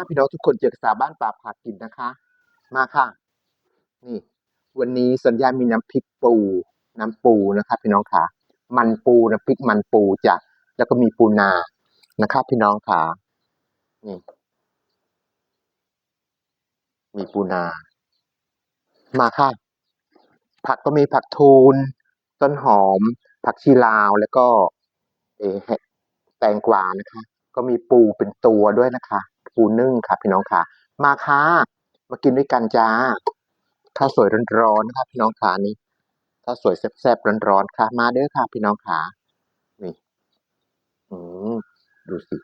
พี่น้องทุกคนเจอกับสาวบ้านป่าพากินนะคะมาค่ะนี่วันนี้สัญญามีน้ำพริกปูน้ำปูนะคะพี่น้องค่ะมันปูน้ำพริกมันปูจ้ะแล้วก็มีปูนานะคะพี่น้องค่ะนี่มีปูนามาค่ะผักก็มีผักทูนต้นหอมผักชีลาวแล้วก็เห็ดแตงกวานะคะก็มีปูเป็นตัวด้วยนะคะปูนึ่งค่ะพี่น้องค่ะมาค่ะมากินด้วยกันจ้าข้าวสวยร้อนๆนะคะพี่น้องค่ะนี่ ข้าวสวยแซ่บๆร้อนๆค่ะมาเด้อค่ะพี่น้องค่ะนี่อืมดูสิ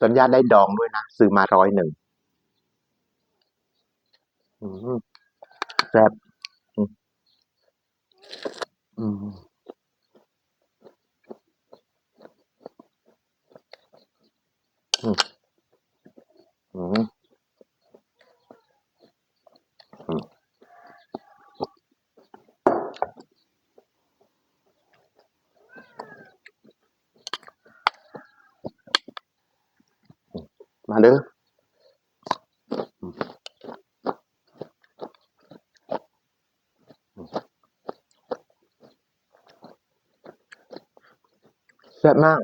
สัญญาได้ดองด้วยนะซื้อมา101อืมแซ่บอืมอืมอืมอืมอืมมาเด้ออืมแซ่บมาก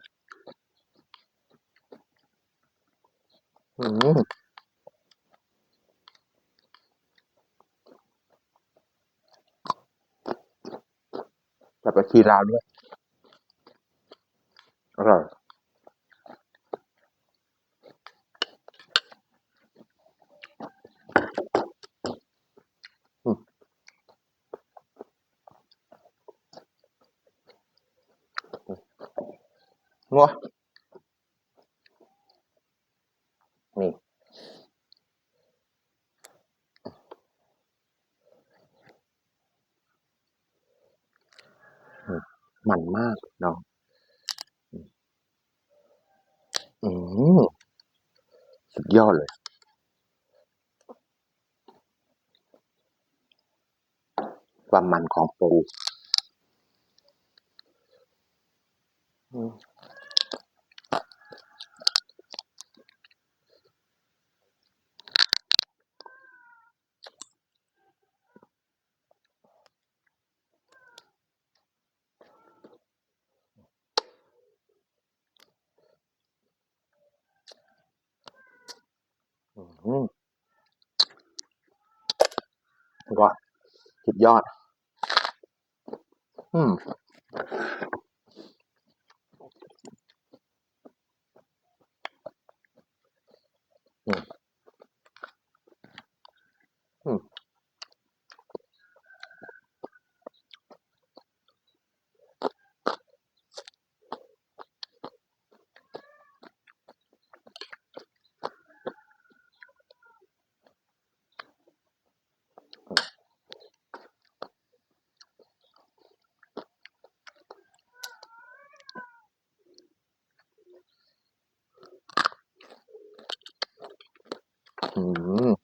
อืมแบบกะชีลาวด้วยอร่อยอืมงัวนี่อืมมันมากเนาะอืมสุดยอดเลยความมันของปูอืมอืมก็สุดยอดอืมอืมอืมอืม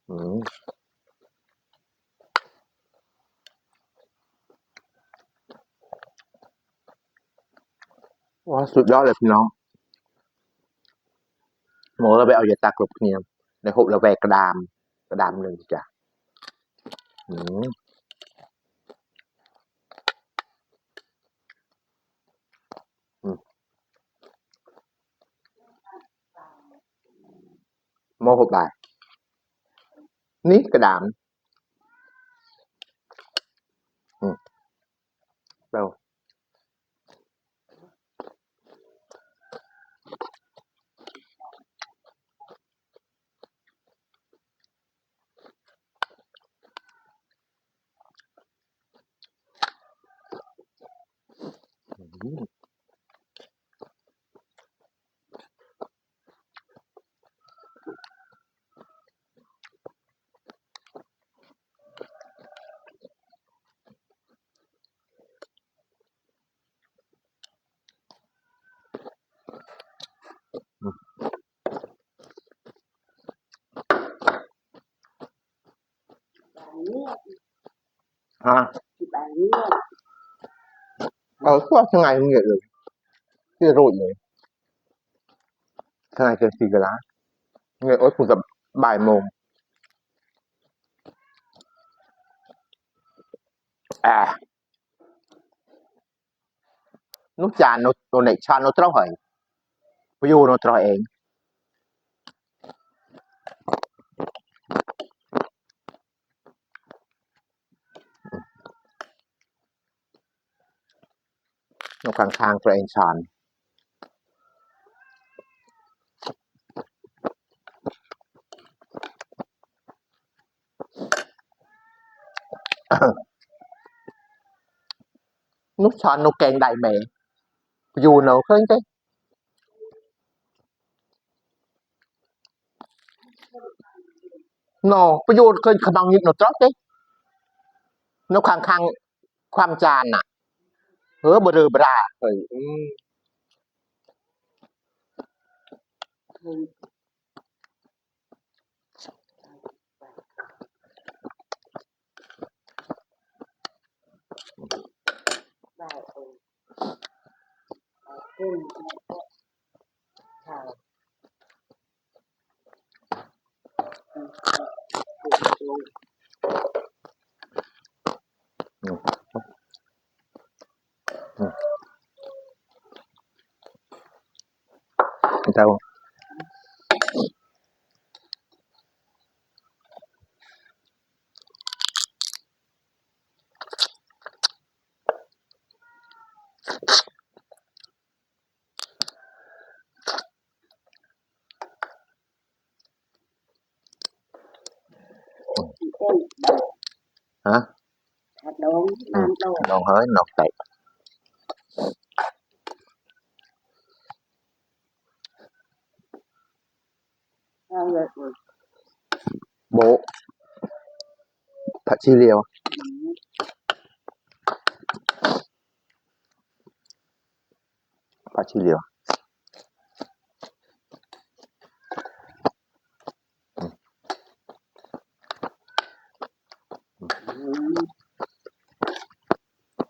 อืมว้าสุดยอดเลยพี่น้อง หมูเราไปเอายาตากลบเนี่ยในหุบเราแวกกระดามหนึ่งจ้ะอืมอืมโมหุบไปนี่กระดามอืมเราอืม hả quá thằng ngày không nghỉ rồi kia rồi rồi thằng ngày cần xì cái lá nghỉ ối cũng tầm bài mồm à nút trà nó này trà nó trâu hỏi ví dụ nó trâu eng nó khang khang trâu eng tràn nút tràn nó kèn đại mẹ ví dụ nó khơi thế nó ví dụ khơi khả năng nhịp nó trâu thế nó khang khang ความจานน่ะเบลอบราเฮ้ยเจ้าฮะลองเฮ้ยนอกแตกโบผัดชีเรียวผัดชีเรียว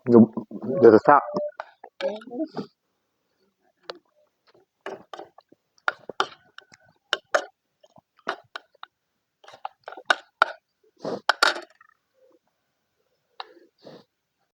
เดี๋ยวจะทราบ